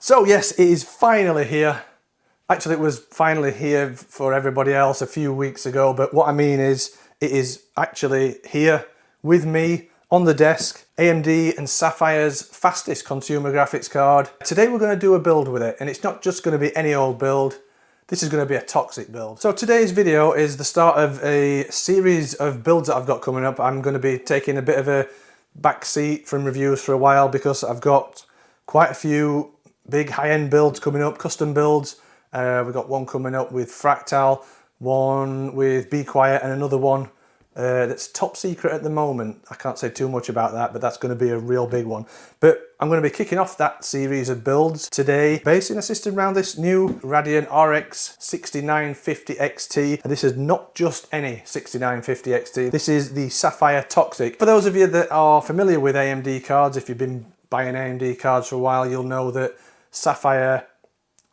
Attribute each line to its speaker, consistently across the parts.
Speaker 1: So yes, it is finally here. Actually, it was finally here for everybody else a few weeks ago, but what I mean is it is actually here with me on the desk, AMD and Sapphire's fastest consumer graphics card. Today we're going to do a build with it, and it's not just going to be any old build. This is going to be a Toxic build. So today's video is the start of a series of builds that I've got coming up. I'm going to be taking a bit of a back seat from reviews for a while because I've got quite a few big high-end builds coming up, custom builds. We've got one coming up with Fractal, one with Be Quiet, and another one that's top secret at the moment. I can't say too much about that, but that's going to be a real big one. But I'm going to be kicking off that series of builds today, basing a system around this new Radeon RX 6950 XT. And this is not just any 6950 XT. This is the Sapphire Toxic. For those of you that are familiar with AMD cards, if you've been buying AMD cards for a while, you'll know that Sapphire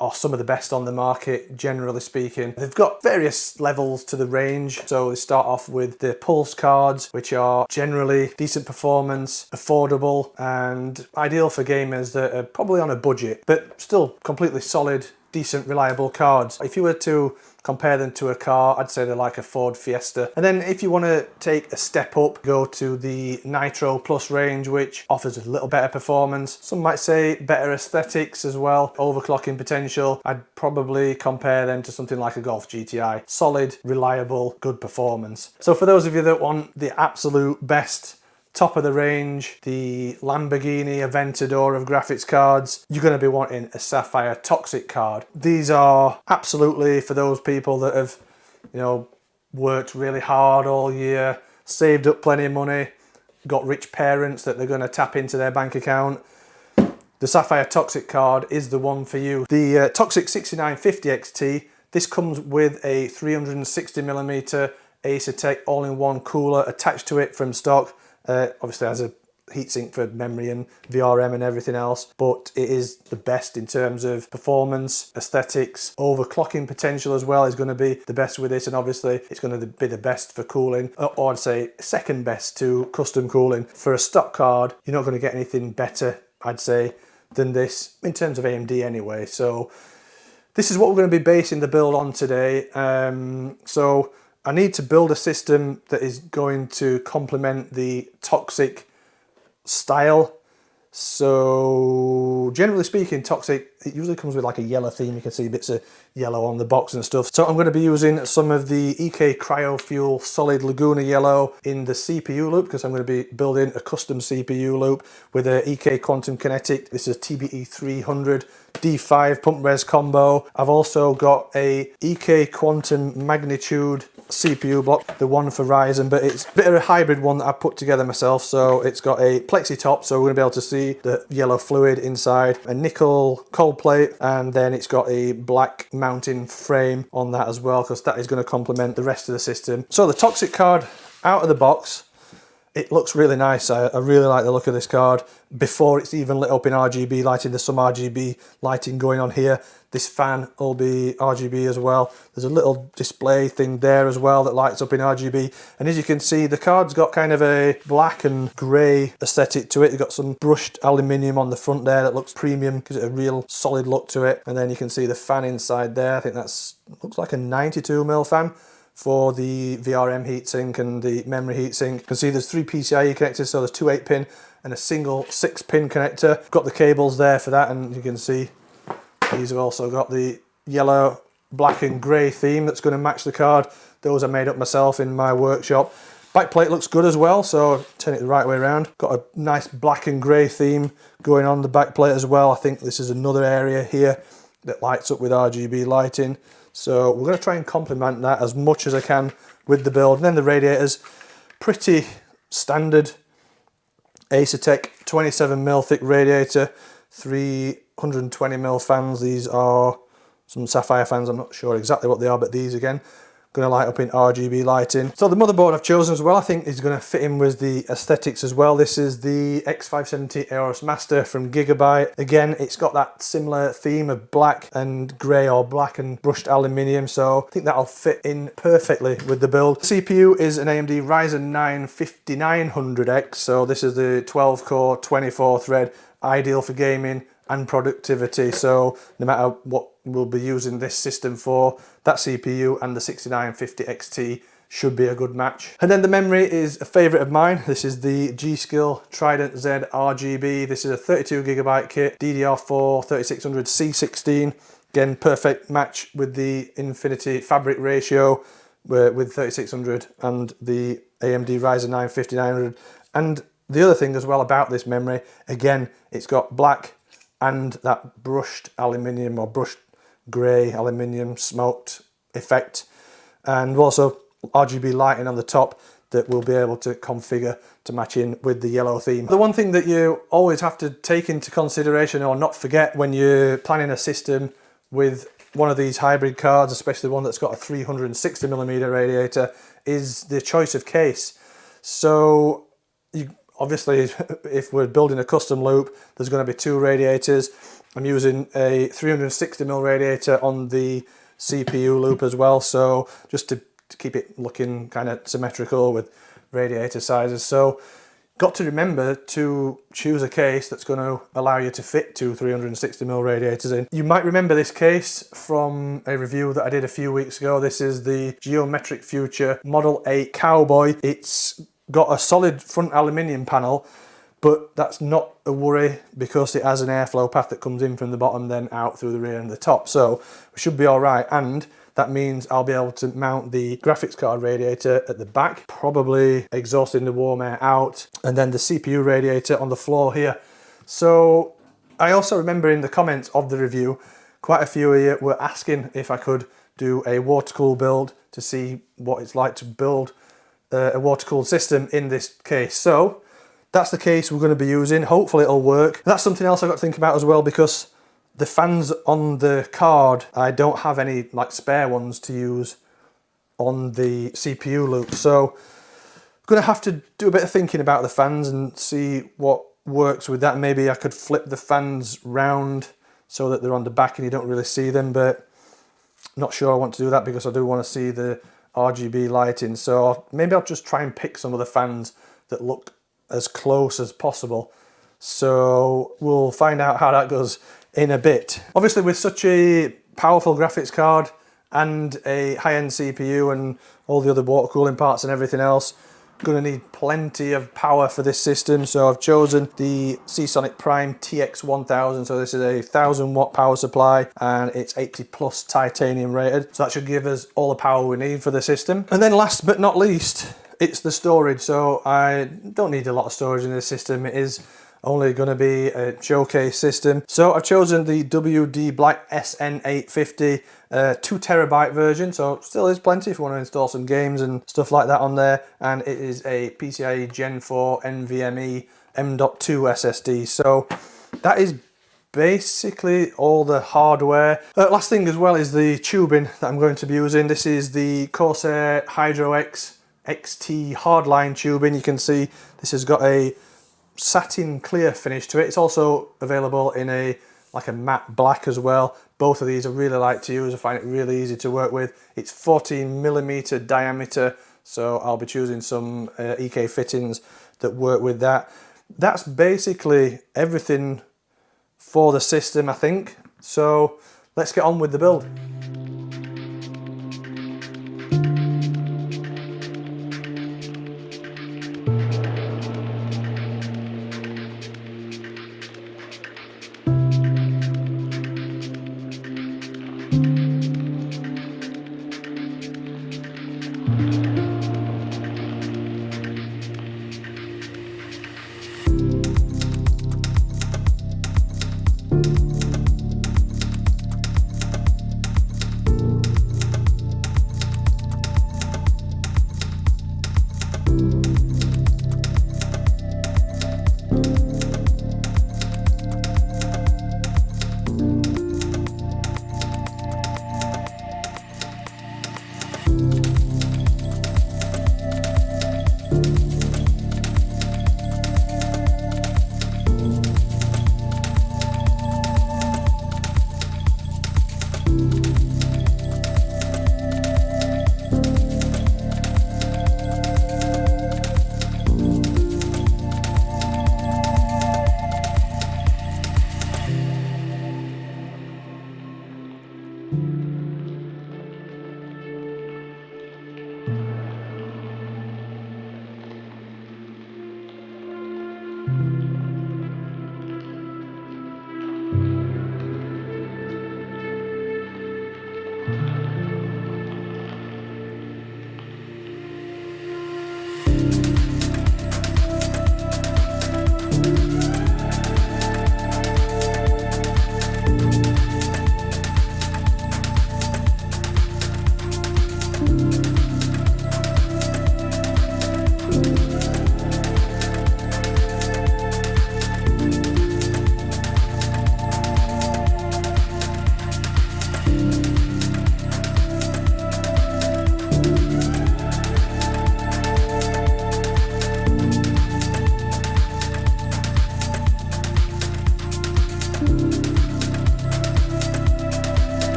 Speaker 1: are some of the best on the market, generally speaking. They've got various levels to the range. So they start off with the Pulse cards, which are generally decent performance, affordable, and ideal for gamers that are probably on a budget, but still completely solid, decent, reliable cards. If you were to compare them to a car, I'd say they're like a Ford Fiesta. And then if you want to take a step up, go to the Nitro Plus range, which offers a little better performance. Some might say better aesthetics as well, overclocking potential. I'd probably compare them to something like a Golf GTI. Solid, reliable, good performance. So for those of you that want the absolute best, top of the range, the Lamborghini Aventador of graphics cards, you're going to be wanting a Sapphire Toxic card. These are absolutely for those people that have, worked really hard all year, saved up plenty of money, got rich parents that they're going to tap into their bank account. The Sapphire Toxic card is the one for you. The Toxic 6950 XT, this comes with a 360mm Aorus all-in-one cooler attached to it from stock. Obviously has a heatsink for memory and VRM and everything else, but it is the best in terms of performance, aesthetics, overclocking potential as well is going to be the best with this, and obviously it's going to be the best for cooling, or I'd say second best to custom cooling. For a stock card, you're not going to get anything better, I'd say, than this in terms of AMD anyway. So this is what we're going to be basing the build on today. So I need to build a system that is going to complement the Toxic style. So generally speaking, Toxic, it usually comes with like a yellow theme. You can see bits of yellow on the box and stuff. So I'm going to be using some of the EK Cryo Fuel Solid Laguna Yellow in the CPU loop, because I'm going to be building a custom CPU loop with a EK Quantum Kinetic. This is a TBE 300 D5 pump res combo. I've also got a EK Quantum Magnitude CPU block, the one for Ryzen, but it's a bit of a hybrid one that I put together myself. So it's got a plexi top, so we're going to be able to see the yellow fluid inside, a nickel cold plate, and then it's got a black mounting frame on that as well, because that is going to complement the rest of the system. So the Toxic card out of the box, it looks really nice. I really like the look of this card. Before it's even lit up in RGB lighting, there's some RGB lighting going on here. This fan will be RGB as well. There's a little display thing there as well that lights up in RGB. And as you can see, the card's got kind of a black and grey aesthetic to it. You've got some brushed aluminium on the front there that looks premium, gives it a real solid look to it. And then you can see the fan inside there. I think that's looks like a 92mm fan for the VRM heatsink and the memory heatsink. You can see there's 3 PCIe connectors, so there's 2 8-pin and a single 6-pin connector. Got the cables there for that, and you can see these have also got the yellow, black and grey theme that's going to match the card. Those I made up myself in my workshop. Backplate looks good as well, so turn it the right way around. Got a nice black and grey theme going on the backplate as well. I think this is another area here that lights up with RGB lighting. So we're going to try and complement that as much as I can with the build. And then the radiators, pretty standard Aorus 27mm thick radiator, 320mm fans. These are some Sapphire fans. I'm not sure exactly what they are, but these again going to light up in RGB lighting. So the motherboard I've chosen as well, I think is going to fit in with the aesthetics as well. This is the X570 Aorus Master from Gigabyte. Again, it's got that similar theme of black and grey, or black and brushed aluminium, so I think that'll fit in perfectly with the build. The CPU is an AMD Ryzen 9 5900X, so this is the 12 core 24 thread, ideal for gaming, and productivity. So no matter what we'll be using this system for, that CPU and the 6950 XT should be a good match. And then the memory is a favorite of mine. This is the G.Skill Trident Z RGB. This is a 32GB kit, DDR4 3600 C16. Again, perfect match with the Infinity fabric ratio with 3600 and the AMD Ryzen 9 5900. And the other thing as well about this memory, again, it's got black and that brushed aluminium or brushed grey aluminium smoked effect, and also RGB lighting on the top that we'll be able to configure to match in with the yellow theme. The one thing that you always have to take into consideration or not forget when you're planning a system with one of these hybrid cards, especially one that's got a 360mm radiator, is the choice of case. So obviously, if we're building a custom loop, there's going to be two radiators. I'm using a 360mm radiator on the CPU loop as well, so just to keep it looking kind of symmetrical with radiator sizes. So got to remember to choose a case that's going to allow you to fit two 360mm radiators in. You might remember this case from a review that I did a few weeks ago. This is the Geometric Future Model 8 CowBoy. It's got a solid front aluminium panel, but that's not a worry because it has an airflow path that comes in from the bottom then out through the rear and the top, so we should be all right. And that means I'll be able to mount the graphics card radiator at the back, probably exhausting the warm air out, and then the CPU radiator on the floor here. So I also remember in the comments of the review, quite a few of you were asking if I could do a water-cooled build to see what it's like to build a water-cooled system in this case. So that's the case we're going to be using. Hopefully it'll work. That's something else I've got to think about as well, because the fans on the card, I don't have any like spare ones to use on the CPU loop. So I'm going to have to do a bit of thinking about the fans and see what works with that. Maybe I could flip the fans round so that they're on the back and you don't really see them, but not sure I want to do that because I do want to see the RGB lighting. So maybe I'll just try and pick some of the fans that look as close as possible. So we'll find out how that goes in a bit. Obviously, with such a powerful graphics card and a high-end CPU and all the other water cooling parts and everything else, going to need plenty of power for this system. So I've chosen the Seasonic Prime TX1000. So this is a 1000 watt power supply and it's 80 plus titanium rated. So that should give us all the power we need for the system. And then last but not least, it's the storage. So I don't need a lot of storage in this system. It is only going to be a showcase system. So I've chosen the WD Black SN850 2TB version, so still is plenty if you want to install some games and stuff like that on there, and it is a PCIe Gen 4 NVMe M.2 SSD. So that is basically all the hardware. Last thing as well is the tubing that I'm going to be using. This is the Corsair Hydro X XT hardline tubing. You can see this has got a satin clear finish to it. It's also available in a matte black as well. Both of these I really like to use. I find it really easy to work with. It's 14mm diameter, so I'll be choosing some EK fittings that work with that. That's basically everything for the system, I think. So let's get on with the build.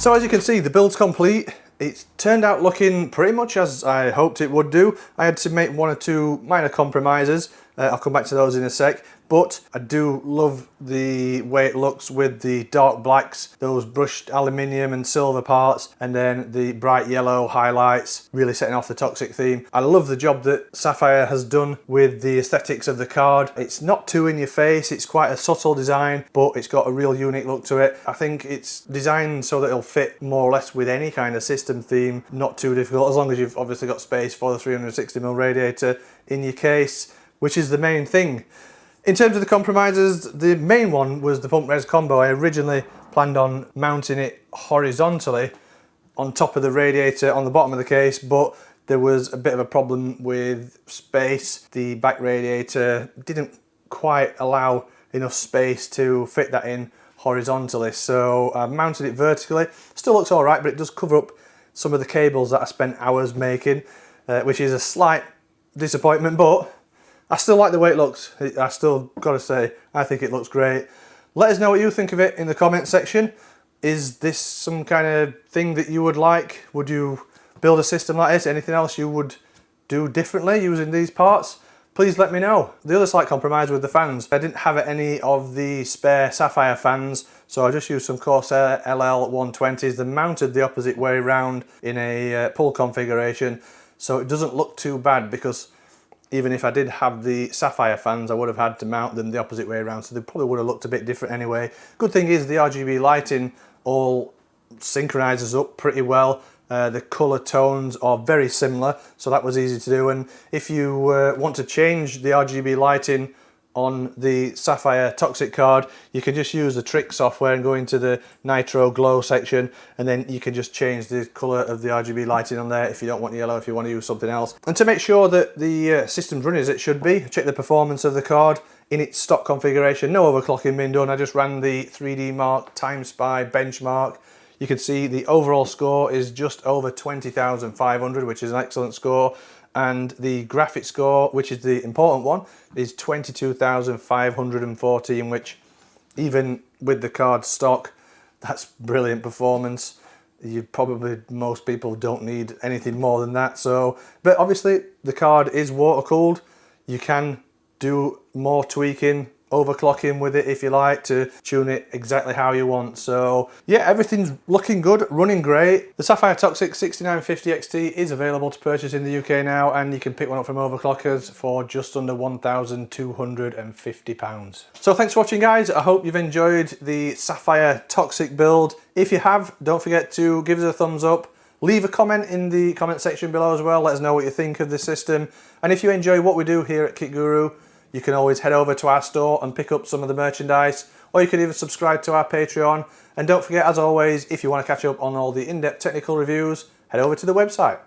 Speaker 1: So as you can see, the build's complete. It's turned out looking pretty much as I hoped it would do. I had to make one or two minor compromises, I'll come back to those in a sec, but I do love the way it looks with the dark blacks, those brushed aluminium and silver parts, and then the bright yellow highlights, really setting off the Toxic theme. I love the job that Sapphire has done with the aesthetics of the card. It's not too in your face, it's quite a subtle design, but it's got a real unique look to it. I think it's designed so that it'll fit more or less with any kind of system theme, not too difficult, as long as you've obviously got space for the 360mm radiator in your case, which is the main thing. In terms of the compromises, the main one was the pump res combo. I originally planned on mounting it horizontally on top of the radiator on the bottom of the case, but there was a bit of a problem with space. The back radiator didn't quite allow enough space to fit that in horizontally, so I mounted it vertically. Still looks all right, but it does cover up some of the cables that I spent hours making, which is a slight disappointment, but I still like the way it looks. I still gotta say, I think it looks great. Let us know what you think of it in the comment section. Is this some kind of thing that you would like? Would you build a system like this? Anything else you would do differently using these parts? Please let me know. The other slight compromise with the fans, I didn't have any of the spare Sapphire fans, so I just used some Corsair LL120s. They're mounted the opposite way around in a pull configuration, so it doesn't look too bad, because even if I did have the Sapphire fans, I would have had to mount them the opposite way around, so they probably would have looked a bit different anyway. Good thing is the RGB lighting all synchronizes up pretty well. The colour tones are very similar, so that was easy to do. And if you want to change the RGB lighting on the Sapphire Toxic card, you can just use the Trixx software and go into the Nitro Glow section, and then you can just change the colour of the RGB lighting on there if you don't want yellow, if you want to use something else. And to make sure that the system's running as it should be, check the performance of the card in its stock configuration. No overclocking being done. I just ran the 3D Mark Time Spy benchmark. You can see the overall score is just over 20,500, which is an excellent score. And the graphic score, which is the important one, is 22,514, which even with the card stock, that's brilliant performance. Most people don't need anything more than that. So, but obviously the card is water cooled. You can do more tweaking, overclocking with it if you like, to tune it exactly how you want. So yeah, everything's looking good, running great. The Sapphire Toxic 6950 XT is available to purchase in the UK now, and you can pick one up from Overclockers for just under £1,250. So thanks for watching, guys. I hope you've enjoyed the Sapphire Toxic build. If you have, don't forget to give us a thumbs up. Leave a comment in the comment section below as well. Let us know what you think of the system. And if you enjoy what we do here at Kit Guru, you can always head over to our store and pick up some of the merchandise, or you can even subscribe to our Patreon. And don't forget, as always, if you want to catch up on all the in-depth technical reviews, head over to the website.